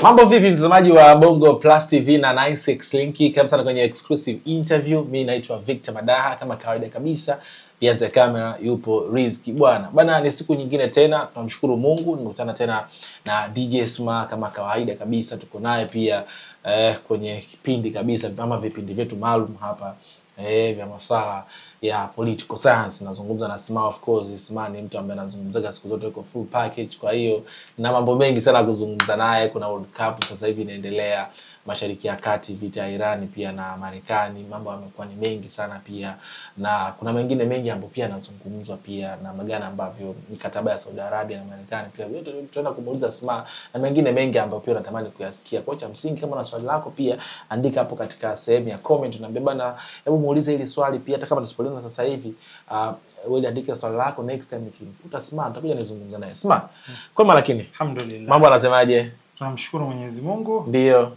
Mambo vipi mtazamaji wa Bongo Plus TV na 96 Linki, karibu sana kwenye exclusive interview. Mimi naitwa Victor Madaha, kama kawaida kabisa. Behind the camera yupo Rizky bwana. Bwana, ni siku nyingine tena, tunamshukuru Mungu, nimekutana tena na DJ Sma kama kawaida kabisa. Tuko naye pia kwenye kipindi kabisa ama vipindi vyetu maalum hapa vya masuala ya political science. Nazungumza na Sma, of course. Sma ni mtu ambaye anazungumzaga siku zote kwa full package, kwa hiyo na mambo mengi sana kuzungumza naye. Kuna World Cup sasa hivi inaendelea Mashariki ya Kati, vita ya Iran pia na Marekani, mambo yamekuwa ni mengi sana pia, na kuna mengine mengi ambayo pia yanazungumzwa pia, na magana ambavyo mikataba ya Saudi Arabia na Marekani pia yote tutaenda kumuuliza Sma, na mengine mengi ambayo pia natamani kuyasikia. Kwa cha msingi, kama na swali lako pia andika hapo katika sehemu ya comment, tunaambia bana, hebu muulize hili swali pia, hata kama tusipoliza sasa hivi wewe andika swali lako, next time nikimkuta Sma nitakuja nizungumza naye. Sma, kwa maana lakini alhamdulillah, mambo anasemaje? Tunamshukuru Mwenyezi Mungu. Ndio.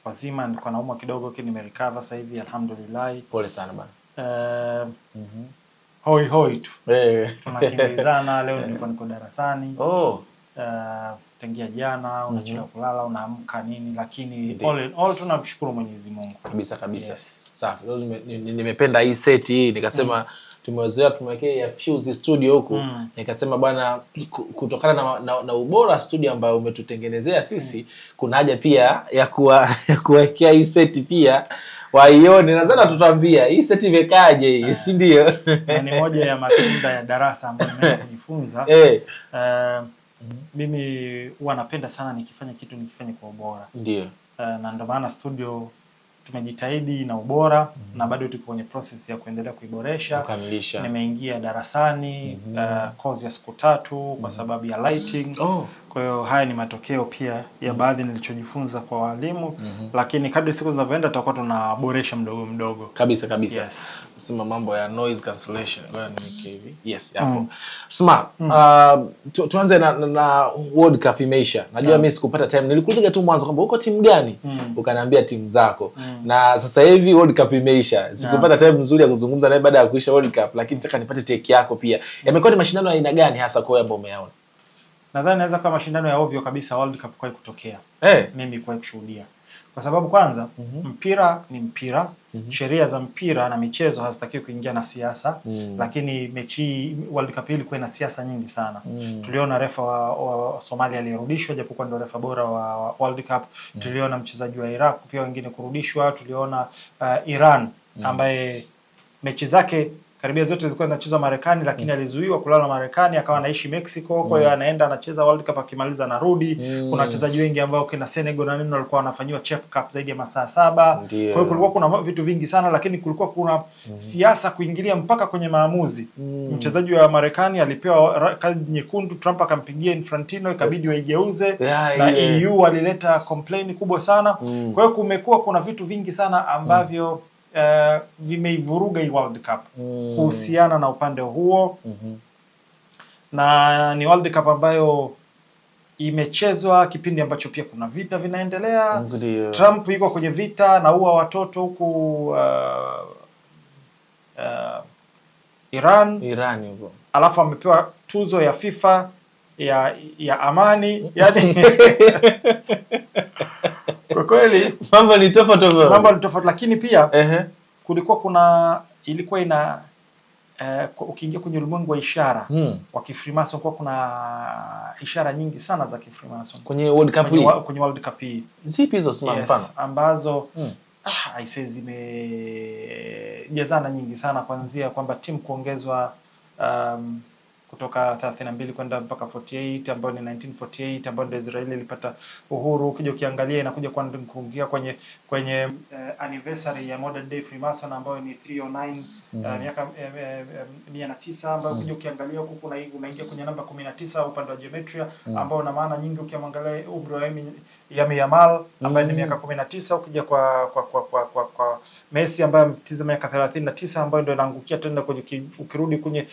Wazima, nilikuwa naumwa kidogo lakini nimerecover sasa hivi alhamdulillah. Pole sana bana. Hoi hoi tu. Tunakimbizana. Leo nilikuwa niko darasani. Tangia jana unachelewa kulala, unaamka nini, lakini all in all tunamshukuru Mwenyezi Mungu. Kabisa kabisa. Yes. Safi. Leo nimependa hii set hii, nikasema tumezoea tumwekee ya Fuse studio huku. Nikasema bwana, kutokana na ubora studio ambayo umetutengenezea sisi, kuna haja pia ya kuwekea hii set pia waione. Nadhani tutambia hii set imekaje hii, si ndio? Ni moja ya matunda ya darasa ambayo nimeanza kujifunza. Mimi huwa napenda sana nikifanya kitu nikifanye kwa ubora. Ndio. Na ndio maana studio tumejitahidi na ubora, na bado tuko kwenye process ya kuendelea kuiboresha, kukamilisha. Nimeingia darasani course ya siku 3 kwa sababu ya lighting. Kwa hiyo haya ni matokeo pia ya baadhi nilichojifunza kwa walimu, lakini kadri siku zinavyoenda tutakuwa tunaboresha mdogo mdogo. Kabisa kabisa. Yes. Sema mambo ya noise cancellation. Ngoja niweke hivi. Yes, hapo. Sma, tuanze na World Cup imeisha. Najua mimi sikupata time. Nilikuuliza tu mwanzo kwamba uko timu gani? Ukaniambia timu zako. Na sasa hivi World Cup imeisha. Sikupata time nzuri ya kuzungumza naye baada ya kuisha World Cup, lakini nataka nipate take yako pia. Yamekuwa ni mashindano ya aina gani hasa kwa wewe ambao umeyaona? Nadhani naweza kama mashindano ya ovyo kabisa World Cup kwa kutokea. Mimi kwa kushuhudia. Kwa sababu kwanza mpira ni mpira, sheria za mpira na michezo hazitakiwi kuingia na siasa, lakini mechi World Cup ilikuwa ina siasa nyingi sana. Tuliona refa wa Somalia alirudishwa japokuwa ndio refa bora wa World Cup. Tuliona mchezaji wa Iraq pia wengine kurudishwa. Tuliona Iran ambaye mechi zake karibia zote zilikuwa zinachezwa Marekani, lakini alizuiwa kulala Marekani, akawa anaishi Mexico. Kwa hiyo anaenda anacheza World Cup, akimaliza narudi. Kuna wachezaji wengi ambao kina Senegal na nini walikuwa wanafanywa check up zaidi ya masaa 7. Kwa hiyo kulikuwa kuna vitu vingi sana, lakini kulikuwa kuna siasa kuingilia mpaka kwenye maamuzi. Mchezaji wa Marekani alipewa kadi nyekundu, Trump akampigia Infantino, ikabidi waigeuze, na EU walileta complaint kubwa sana. Kwa hiyo kumekuwa kuna vitu vingi sana ambavyo vimeivuruga hii World Cup kuhusiana na upande huo. Na ni World Cup ambayo imechezwa kipindi ambacho pia kuna vita vinaendelea. Trump yuko kwenye vita na huwa watoto huku Iran huko. Alafu amepewa tuzo ya FIFA ya amani, yani kwa kweli mambo ni tofauti, lakini pia kulikuwa ilikuwa ina ukiingia kwenye ulimwengu wa ishara wa Kifreemason, kwa kuna ishara nyingi sana za Kifreemason kwenye World Cup hii. Kwenye World Cup hii zipi hizo Sma? Mfano ambazo aisee zimejazana nyingi sana, kuanzia kwamba timu kuongezwa kutoka 32 kwenda mpaka 48, ambayo ni 1948, ambayo ndio Israeli ilipata uhuru. Ukija ukiangalia inakuja kuingia kwenye anniversary ya modern day Freemason ambayo ni 309, miaka 109, ambayo ukija ukiangalia huko kuna unaingia kwenye namba 19 upande wa geometria, ambao una maana nyingi. Ukiangalia umri wa Yami Yamal ambaye ni miaka 19, ukija kwa Messi ambaye ametiza miaka 39, ambayo ndio inaangukia tena kwenye ukirudi kwenye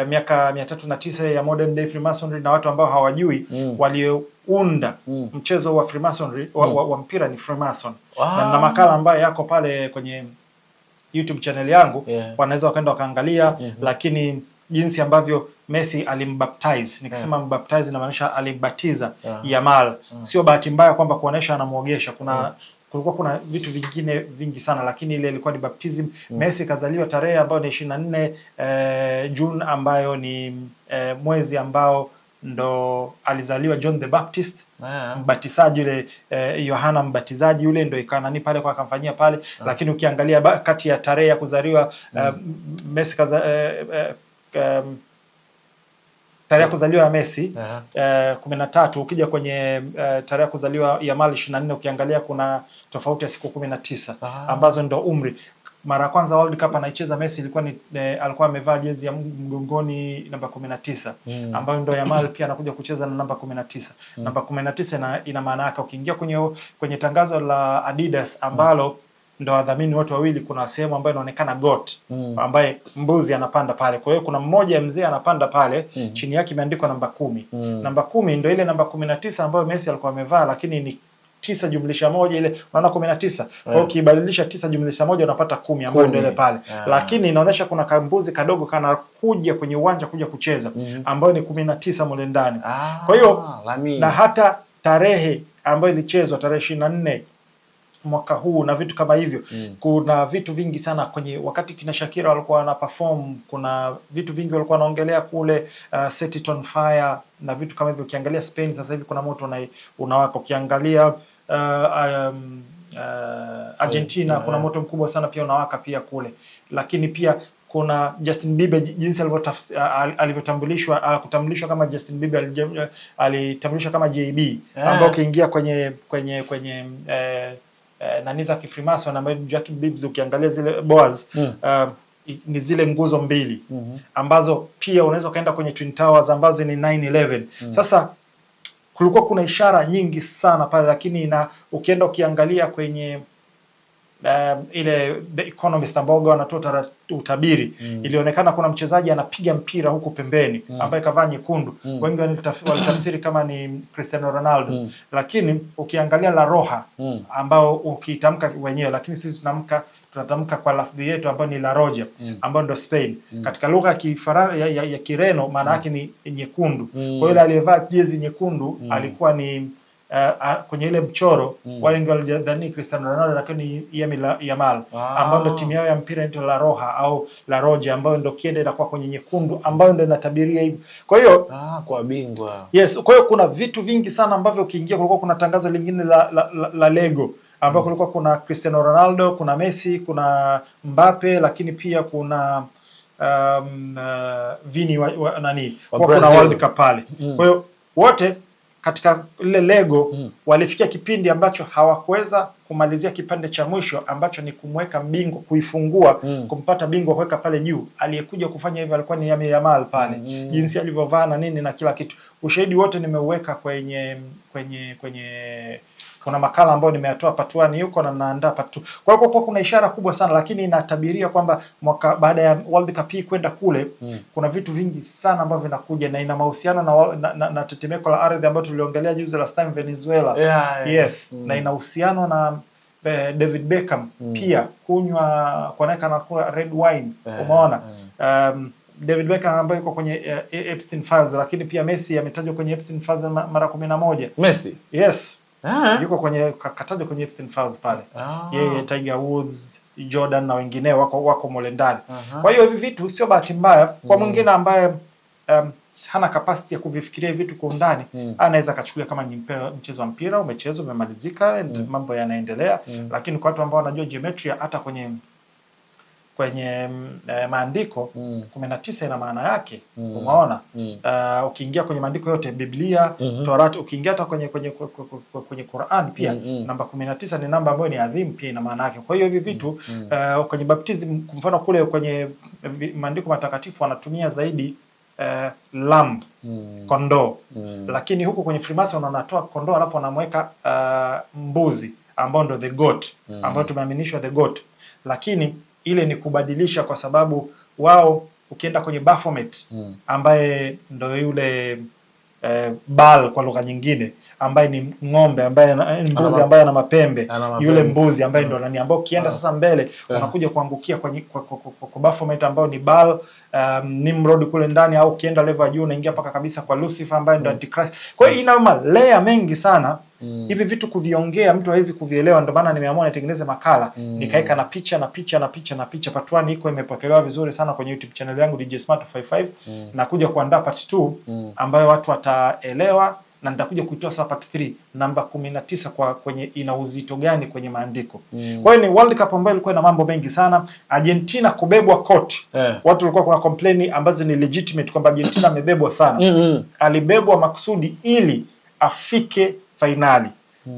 miaka 309 ya modern day Freemasonry. Na watu ambao hawajui, waliounda mchezo wa Freemasonry wa mpira ni Freemason. Na makala ambayo yako pale kwenye YouTube channel yangu, wanaweza wakaenda wakaangalia. Lakini jinsi ambavyo Messi alimbaptize. Nikisema mbaptize inamaanisha alimbatiza Yamal. Sio bahati mbaya kwamba kuonesha anamuogesha. Kulikuwa kuna vitu vingine vingi sana, lakini ile ilikuwa ni baptism. Messi kazaliwa tarehe ambayo ni 24 June, ambayo ni mwezi ambao ndo alizaliwa John the Baptist, mbatizaji yule, Yohana mbatizaji yule, ndo ikanani pale kwa akamfanyia pale. Lakini ukiangalia kati ya tarehe ya kuzaliwa Messi tarehe ya kuzaliwa ya Messi 13, ukija kwenye tarehe ya kuzaliwa Yamal 24, ukiangalia kuna tofauti ya siku 19 ambazo ndo umri. Mara kwanza World Cup anaicheza Messi ilikuwa ni alikuwa amevaa jezi ya mgongoni namba 19, ambayo ndo Yamal pia anakuja kucheza na namba 19. Namba 19 ina maana yake, ukiingia kwenye tangazo la Adidas ambalo ndo wadhamini wote wawili, kuna sehemu ambayo inaonekana goat ambaye mbuzi anapanda pale. Kwa hiyo kuna mmoja mzee anapanda pale, chini yake imeandikwa namba 10. Namba 10 ndo ile namba 19 ambayo Messi alikuwa amevaa, lakini ni 9 jumlisha 1 ile, unaona 19. Kwa hiyo ukibadilisha 9 jumlisha 1 unapata 10 ambayo ndio ile pale. Lakini inaonyesha kuna kambuzi kadogo kana kuja kwenye uwanja kuja kucheza, ambayo ni 19 mule ndani. Kwa hiyo na hata tarehe ambayo ilichezwa tarehe 24 mwaka huu na vitu kama hivyo. Kuna vitu vingi sana kwenye wakati kina Shakira walikuwa wana perform, kuna vitu vingi walikuwa wanaongelea kule, Set It On Fire na vitu kama hivyo. Ukiangalia Spain sasa hivi kuna moto unawaka. Ukiangalia Argentina kuna moto mkubwa sana pia unawaka pia kule. Lakini pia kuna Justin Bieber, jinsi alivyotambulishwa kutambulishwa kama Justin Bieber, alitambulishwa kama JB, ambao ukiingia kwenye nani za Freemason ambayo Jack Bibbs, ukiangalia zile boas ni zile nguzo mbili ambazo pia unaweza kaenda kwenye Twin Towers ambazo ni 9/11. Sasa kulikuwa kuna ishara nyingi sana pale, lakini ukienda ukiangalia kwenye ile The Economist ambao wanatoa utabiri, ilionekana kuna mchezaji anapiga mpira huku pembeni ambaye kavaa nyekundu. Wengi walitafsiri kama ni Cristiano Ronaldo, lakini ukiangalia La Roja ambao ukitamka wenyewe, lakini sisi tunatamka kwa lafzi yetu ambayo ni La Roja, ambayo ndo Spain. Katika lugha ya Kireno maana yake ni nyekundu. Kwa hiyo yule aliyevaa jezi nyekundu alikuwa ni kwenye ile mchoro wale walidhani Cristiano Ronaldo, lakini Yamal ambao ndo timu yao ya mpira inaitwa La Roja au La Roja, ambayo ndo kiende inakuwa kwenye nyekundu, ambayo ndo inatabiria hivyo. Kwa hiyo kwa bingwa. Yes, kwa hiyo kuna vitu vingi sana ambavyo ukiingia, kulikuwa kuna tangazo lingine la Lego ambao kulikuwa kuna Cristiano Ronaldo, kuna Messi, kuna Mbappe, lakini pia kuna Vini kuna World Cup pale. Kwa hiyo wote katika ile Lego walifikia kipindi ambacho hawakuweza kumalizia kipande cha mwisho ambacho ni kumweka bingwa, kuifungua, kumpata bingwa kuweka pale juu. Aliyekuja kufanya hivyo alikuwa ni Yamal pale, jinsi alivyovaa na nini na kila kitu. Ushahidi wote nimeuweka kwenye kuna makala ambayo nimeyatoa part 1 yuko na naandaa part 2. Kwa hiyo kuna ishara kubwa sana, lakini inatabiria kwamba mwaka baada ya World Cup hii kwenda kule kuna vitu vingi sana ambavyo vinakuja, na ina mahusiano na tetemeko la ardhi ambayo tuliongelea juzi last time Venezuela. Yes, na ina uhusiano na David Beckham pia kuoneka na kula red wine. Umeona David Beckham ambaye yuko kwenye Epstein Files, lakini pia Messi ametajwa kwenye Epstein Files mara 11. Messi? Yes. Yuko kwenye katajwa kwenye Epstein Files pale. Yeye, Tiger Woods, Jordan na wengineo wako mole ndani. Kwa hiyo hivi vitu sio bahati mbaya kwa mwingine ambaye hana capacity ya kuvifikiria vitu kwa undani, anaweza kachukulia kama ni mchezo wa mpira umechezwa umemalizika, mambo yanaendelea. Lakini kwa watu ambao wanajua geometry, hata kwenye maandiko 19 ina maana yake. Umeona? Ukiingia kwenye maandiko yote, Biblia, Torati, ukiingia hata kwenye Qur'an pia namba 19 ni namba ambayo ni adhimu, pia ina maana yake. Kwa hiyo hivi vitu kwenye baptism, kwa mfano kule kwenye maandiko matakatifu wanatumia zaidi lamb, kondoo. Lakini huko kwenye Freemason wanatoa kondoo alafu wanamweka mbuzi ambao ndo the goat, ambao tumeaminishwa the goat. Lakini ile ni kubadilisha, kwa sababu wao ukienda kwenye Baphomet ambaye ndo yule Baal kwa lugha nyingine, ambaye ni ng'ombe, ambaye mbuzi ambaye ana mapembe, yule mbuzi ambaye ndo nani, ambao ukienda sasa mbele unakuja kuangukia kwa Baphomet ambao ni Baal, Nimrod kule ndani, au ukienda level juu unaingia paka kabisa kwa Lucifer ambaye ndo Antichrist. Kwa hiyo ina layer mengi sana. Hivi vitu kuviongea mtu hawezi kuvielewa, ndio maana nimeamua nitengeneze makala nikaeka na picha na picha na picha na picha. Part 1 iko imepokelewa vizuri sana kwenye YouTube channel yangu DJ Smart 55 na kuja kuandaa part 2 ambayo watu wataelewa, na nitakuja kuitoa sasa part 3 namba 19 kwa kwenye ina uzito gani kwenye maandiko. Kwa hiyo ni World Cup ambayo ilikuwa na mambo mengi sana. Argentina kubebwa koti. Watu walikuwa kuna complain ambazo ni legitimate kwamba Argentina amebebwa sana. Alibebwa makusudi ili afike finali.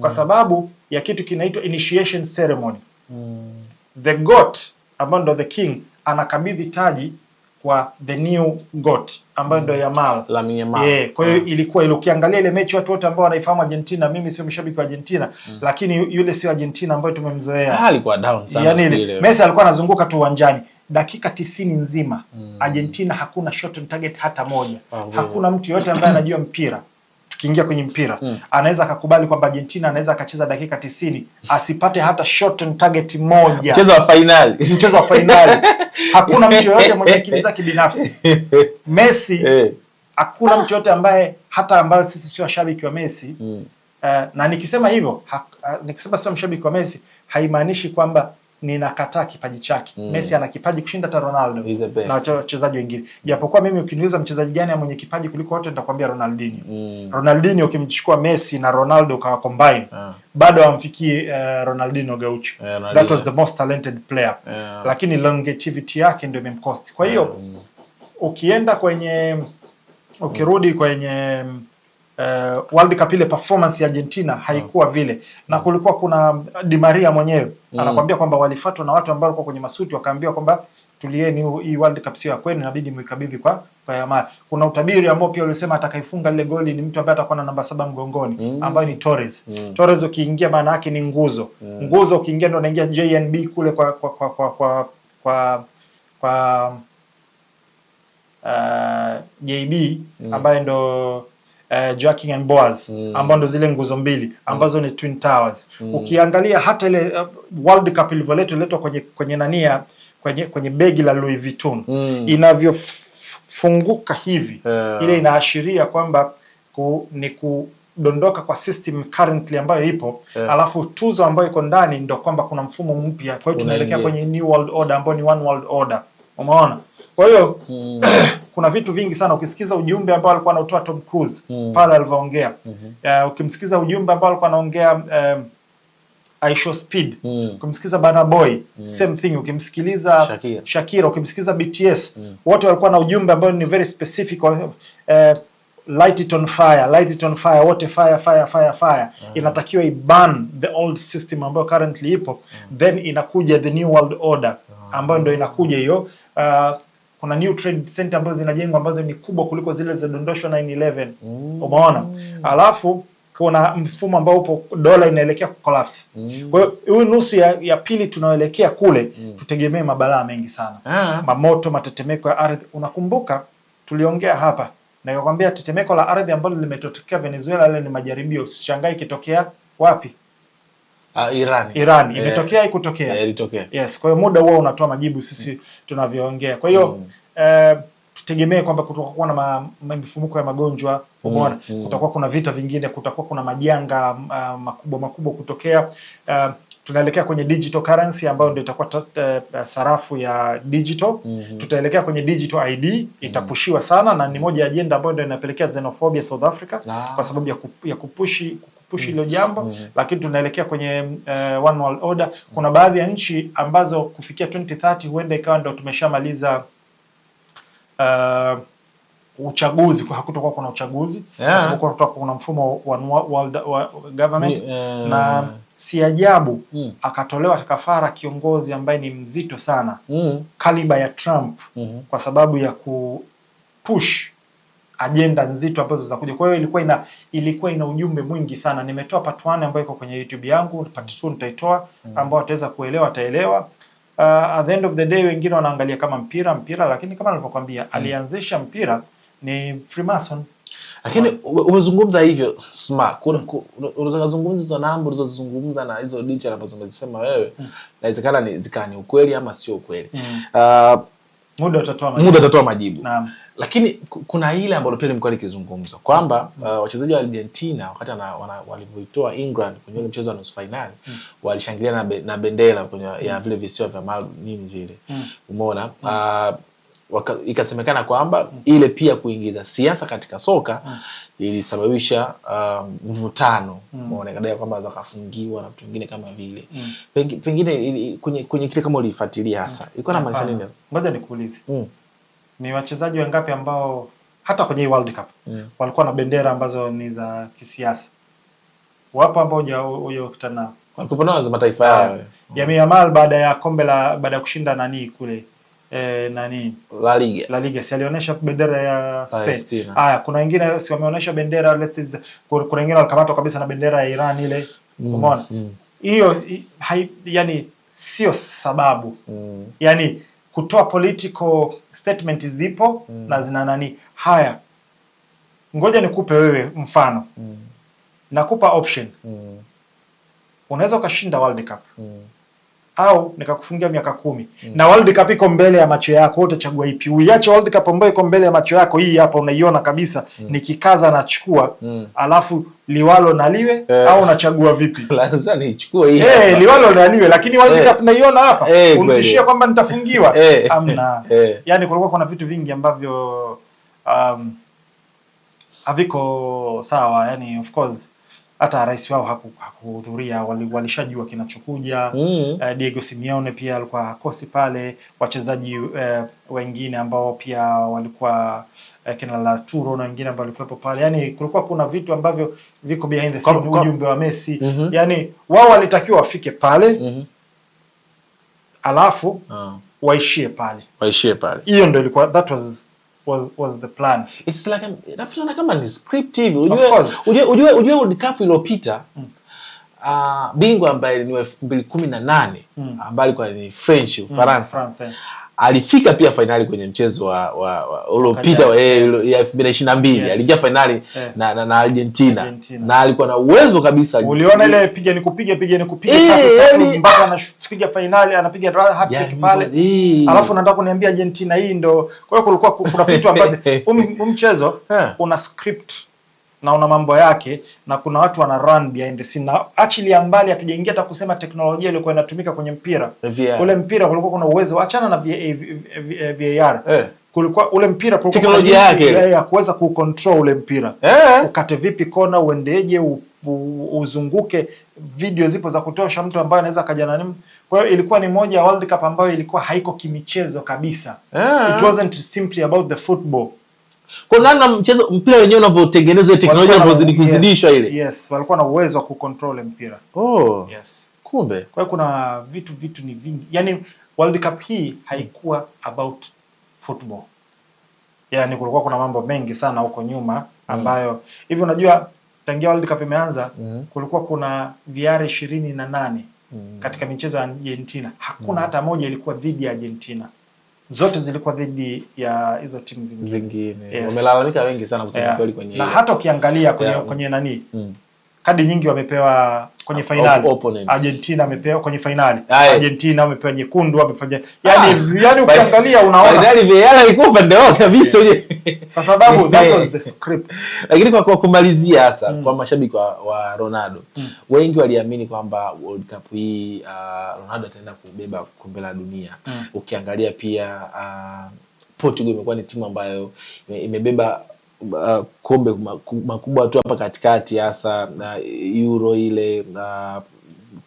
Kwa sababu ya kitu kinaitwa initiation ceremony. The goat ambayo ndo the king anakabidhi taji kwa the new goat ambayo ndo Yamal. Kwa hiyo ilikuwa ile, ukiangalia ile mechi watu wote ambao wanaifahamu Argentina, mimi sio mshabiki wa Argentina, lakini yule sio Argentina ambayo tumemzoea. Alikuwa down sana. Yaani Messi alikuwa anazunguka tu uwanjani dakika 90 nzima. Argentina hakuna shot on target hata moja. Hakuna mtu yote ambaye anajua mpira. Tukiingia kwenye mpira anaweza akakubali kwamba Argentina anaweza akacheza dakika 90 asipate hata shot on target moja. Mchezo wa finali. Hakuna mtu yote mwenye akili zake binafsi. Messi, hakuna mtu yote ambaye sisi sio washabiki wa Messi. Na nikisema hivyo, nikisema sio mshabiki wa Messi, haimaanishi kwamba ninakataa kipaji chake. Messi ana kipaji kushinda hata Ronaldo na wachezaji wengine. Japokuwa mimi ukiniuliza mchezaji gani mwenye kipaji kuliko wote nitakwambia Ronaldinho. Ronaldinho ukimchukua Messi na Ronaldo ukawa combine, bado hamfikii Ronaldinho Gaucho. That was the most talented player. Lakini longevity yake ndio imemcost. Kwa hiyo ukirudi kwenye World Cup ile performance ya Argentina haikuwa vile, na kulikuwa kuna Di Maria mwenyewe anakuambia kwamba walifuatwa na watu ambao walikuwa kwenye masuti, wakaambiwa kwamba tulieni, hii World Cup sio ya kwenu, inabidi muikabidhi kwa Yamal. Kuna utabiri ambao pia ulisema atakayefunga ile goli ni mtu ambaye atakuwa na namba 7 mgongoni, ambaye ni Torres. Torres ukiingia maana yake ni nguzo. Nguzo ukiingia ndo unaingia JNB kule kwa JB ambaye ndo Joaquin and Boaz ambao ndo zile nguzo mbili ambazo ni Twin Towers. Ukiangalia hata ile World Cup ilivyoletwa kwenye nania kwenye begi la Louis Vuitton inavyofunguka hivi, ile inaashiria kwamba ni kudondoka kwa system currently ambayo ipo, alafu tuzo ambayo iko ndani ndo kwamba kuna mfumo mpya. Kwa hiyo tunaelekea kwenye New World Order ambao ni One World Order. Umeona? Kwa hiyo kuna vitu vingi sana. Ukisikiza ujumbe ambao alikuwa anautoa Tom Cruise pale alivyoongea, ukimsikiza ujumbe ambao alikuwa anaongea I Show Speed, ukimsikiza Burna Boy same thing, ukimsikiliza Shakira, ukimsikiza BTS wote walikuwa na ujumbe ambao ni very specific. Light it on fire, wote fire. Inatakiwa iban the old system ambayo currently ipo, then inakuja the new world order ambayo ndio inakuja hiyo. Kuna new trade center ambazo zinajengwa ambazo ni kubwa kuliko zile za dondosho 9/11. Umeona? Alafu kuna mfumo ambao upo, dola inaelekea collapse. Kwa hiyo hii nusu ya pili tunaoelekea kule, tutegemee mabalaa mengi sana. Mamoto, matetemeko ya ardhi. Unakumbuka tuliongea hapa na nikakwambia tetemeko la ardhi ambalo limetokea Venezuela ile ni majaribio, usishangae ikitokea wapi? Iran. Imetokea ikutokea? Ilitokea. Yes, kwa hiyo muda huo unatoa majibu sisi tunavyoongea. Kwa hiyo tutegemee kwamba kutakuwa na mifumuko ya magonjwa, umeona? Kutakuwa kuna vita vingine, kutakuwa kuna majanga makubwa kutokea. Tunaelekea kwenye digital currency ambayo ndio itakuwa sarafu ya digital. Tutaelekea kwenye digital ID, itapushiwa sana, na ni moja ya agenda ambayo ndio inapelekea xenophobia South Africa kwa sababu ya kupushi hilo jambo. Lakini tunaelekea kwenye one world order. Kuna baadhi ya nchi ambazo kufikia 2030 huenda ikawa ndio tumeshamaliza uchaguzi, kwa hakutakuwa kuna uchaguzi kwa sababu kutakuwa kuna mfumo wa world government. Na si ajabu akatolewa kafara kiongozi ambaye ni mzito sana, kaliba ya Trump, kwa sababu ya kupush agenda nzito ambazo za kuja. Kwa hiyo ilikuwa ina ujumbe mwingi sana. Nimetoa part 1 ambayo iko kwenye YouTube yangu, part 2 nitaitoa, ambao wataweza kuelewa ataelewa. At the end of the day wengine wanaangalia kama mpira, lakini kama nilivyokuambia alianzisha mpira ni Freemason. Lakini umezungumza hivyo smart. Unazungumza hizo namba ulizozungumza na hizo detail ambazo umezisema wewe, inawezekana ni zikani ukweli ama sio ukweli. Muda utatoa majibu. Naam. Lakini kuna ile ambayo pia nimekuwa nikizungumza kwamba wachezaji wa Argentina wakati walivyoitoa England kwenye ile mchezo wa nusu finali walishangilia na bendera kwenye ya vile visiwa vya Maldives nini vile. Umeona? Ikasemekana kwamba ile pia kuingiza siasa katika soka ilisababisha mvutano. Umeona kadai kwamba wakafungiwa na vitu vingine kama vile. Pengine kwenye kile kama ulifuatilia hasa. Ilikuwa na maanisha nini? Ngoja nikuulize. Ni wachezaji wangapi ambao hata kwenye World Cup walikuwa na bendera ambazo ni za kisiasa? Wapo ambao hujakutana walikuwa na mataifa yao. Lamine Yamal baada ya kushinda kule La Liga si alionyesha bendera ya Spain. Kuna wengine si wameonyesha bendera kuna wengine walikamatwa kabisa na bendera ya Iran ile. Umeona? Hiyo yani sio sababu. Yani kutoa political statement zipo na zina haya. Ngoja nikupe wewe mfano. Nakupa option. Unaweza ukashinda World Cup. Au nikakufungia miaka 10. Na World Cup iko mbele ya macho yako, utachagua ipi? Uiache World Cup ambayo iko mbele ya macho yako, hii hapa unaiona kabisa, nikikaza nachukua, alafu liwalo na liwe, au unachagua vipi? Lazima nichukue hii. Liwalo na liwe, lakini World Cup naiona hapa, unitishia kwamba nitafungiwa. Amna. Yani kulikuwa kuna vitu vingi ambavyo haviko sawa, yani of course hata rais wao hakuhudhuria, walishajua kinachokuja. Diego Simeone pia alikuwa hakosi pale, wachezaji wengine ambao pia walikuwa kina Lautaro na wengine ambao walikuwa pale. Yani kulikuwa kuna vitu ambavyo viko behind the scene, ujumbe wa Messi. Yani wao walitakiwa wafike pale alafu waishie pale. Hiyo ndio ilikuwa, that was the plan. It's like nafikiri kama ni script hivi. Ujue World Cup iliyopita bingwa ambaye ni 2018 ambaye alikuwa ni French, Ufaransa. Alifika pia finali kwenye mchezo wa uliopita ya 2022. Aliingia finali na Argentina. Na alikuwa na uwezo kabisa. Uliona ile piga nikupige tatu mpaka anapiga finali, anapiga hat-trick pale. Alafu nataka kuniambia Argentina hii ndo. Kwa hiyo kulikuwa kuna vitu ambavyo mchezo una script na una mambo yake, na kuna watu wana run behind the scene. Na actually ambali hatujaingia hata kusema teknolojia ilikuwa inatumika kwenye mpira. Ule mpira kulikuwa kuna uwezo, achana na VAR. Kulikuwa ule mpira kulikuwa teknolojia yake ya kuweza kucontrol ule mpira. Ukate vipi kona, uendeje, uzunguke, video zipo za kutosha, mtu ambaye anaweza kaja na nini. Kwa hiyo ilikuwa ni moja ya World Cup ambayo ilikuwa haiko kimichezo kabisa. It wasn't simply about the football. Kwa nani mchezo mpira wenyewe unavyotengenezwa, teknolojia inavyozidi kuzidishwa ile. Yes, walikuwa na uwezo wa kucontrol mpira. Yes. Kumbe. Kwa hiyo kuna vitu ni vingi. Yaani World Cup hii haikuwa about football. Yaani kulikuwa kuna mambo mengi sana huko nyuma ambayo hivi unajua tangia World Cup imeanza kulikuwa kuna VR 28 katika michezo ya Argentina. Hakuna hata moja ilikuwa dhidi ya Argentina. Zote zilikuwa dhidi ya hizo timu zingine. Wamelalamika wengi sana kusema kweli kwenye na hata ukiangalia kwenye kadi nyingi wamepewa kwenye finali. Argentina amepewa kwenye finali. Argentina wamepewa nyekundu, wamefanya yani ukiangalia unaona finali VAR ilikuwa upande wao kabisa kwa sababu that was the script. Lakini kwa kumalizia hasa kwa mashabiki wa Ronaldo, wengi waliamini kwamba World Cup hii Ronaldo ataenda kubeba kombe la dunia. Ukiangalia pia Portugal imekuwa ni timu ambayo imebeba kombe makubwa tu hapa katikati, hasa Euro ile,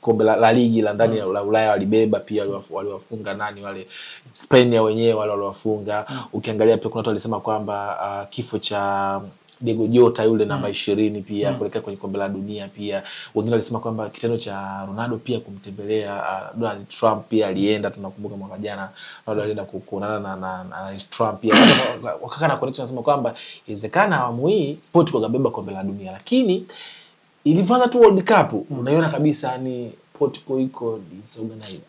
kombe la ligi la ndani la Ulaya walibeba pia, waliwafunga wale Spain ya wenyewe wale waliwafunga. Ukiangalia pia kuna watu walisema kwamba kifo cha Diego Jota yule namba 20 pia kuelekea kwenye kombe la dunia pia. Wengine walisema kwamba kitendo cha Ronaldo pia kumtembelea Donald Trump pia alienda, tunakumbuka mwaka jana Ronaldo alienda kuonana na Trump pia. Wakaka na connection nasema kwamba inawezekana awamu hii Portugal kabeba kombe la dunia, lakini ilivyoanza tu World Cup unaiona kabisa ni Portugal iko disorganized.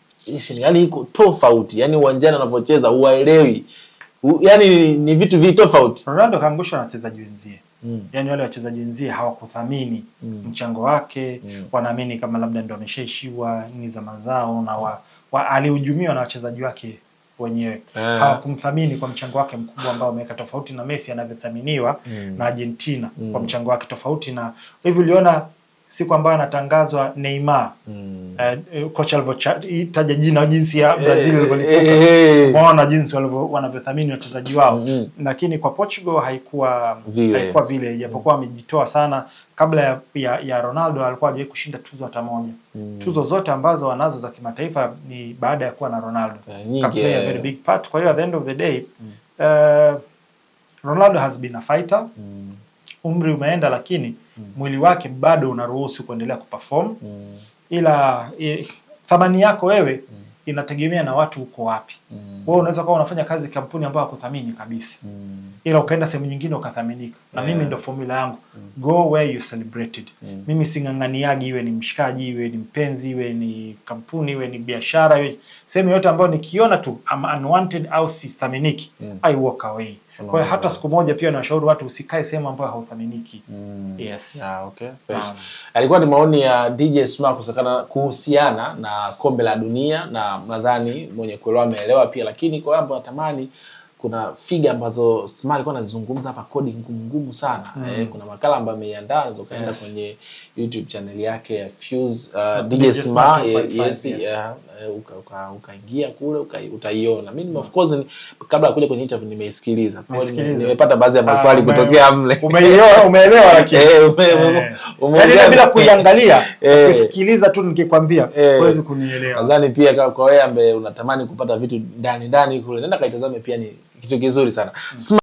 Yaani iko tofauti, yaani uwanjani wanapocheza huwaelewi. Yaani ni vitu tofauti. Ronaldo kaangushwa na wachezaji wenzie. Yani wale wachezaji wenzie hawakuthamini mchango wake, wanaamini kama labda ndio ameshaishiwa ni za mazao na alihujumiwa na wachezaji wake wenyewe. Hawakumthamini kwa mchango wake mkubwa ambao ameweka, tofauti na Messi anavyothaminiwa na Argentina kwa mchango wake tofauti. Na hivi uliona siku ambayo anatangazwa Neymar, kocha alivyotaja jina jinsi ya Brazil ilivyokuwa, unaona jinsi wanavyothamini wachezaji wao. Lakini kwa Portugal haikuwa vile, japokuwa amejitoa sana. Kabla ya Ronaldo alikuwa hajawahi kushinda tuzo hata moja. Tuzo zote ambazo wanazo za kimataifa ni baada ya kuwa na Ronaldo. Play a very big part. Kwa hiyo at the end of the day, Ronaldo has been a fighter. Umri umeenda, lakini mwili wake bado unaruhusu kuendelea kuperform. Ila thamani yako wewe inategemea na watu uko wapi. Wewe unaweza kuwa unafanya kazi kampuni ambayo hakuthamini kabisa, ila ukaenda sehemu nyingine ukathaminika. Na mimi ndo formula yangu, go where you celebrated. Mimi sing'ang'aniagi iwe ni mshikaji, iwe ni mpenzi, iwe ni kampuni, iwe ni biashara, iwe sehemu yote ambayo nikiona tu I'm unwanted au sithaminiki, I walk away. Kwa hiyo hata siku moja pia nawashauri watu usikae sehemu ambayo hauthaminiki. Yes. Okay. Alikuwa ni maoni ya DJ Sma kuhusiana na kombe la dunia, na nadhani mwenye kuelewa ameelewa pia, lakini kwa sababu natamani kuna figa ambazo Sma alikuwa anazungumza hapa, kodi ngumu sana. Kuna makala ambayo ameiandaa, unaweza kaenda kwenye YouTube channel yake ya Fuse DJ Sma, ukaingia kule utaiona. Mimi of course kabla ya kuja kwenye interview nimeisikiliza. Kwa hiyo nimepata baadhi ya maswali kutokea mle. Umeelewa lakini yaani bila kuiangalia, ukisikiliza tu nikikwambia huwezi kunielewa. Nadhani pia kwa wewe ambaye unatamani kupata vitu ndani kule, nenda kaitazame, pia ni kitu kizuri sana.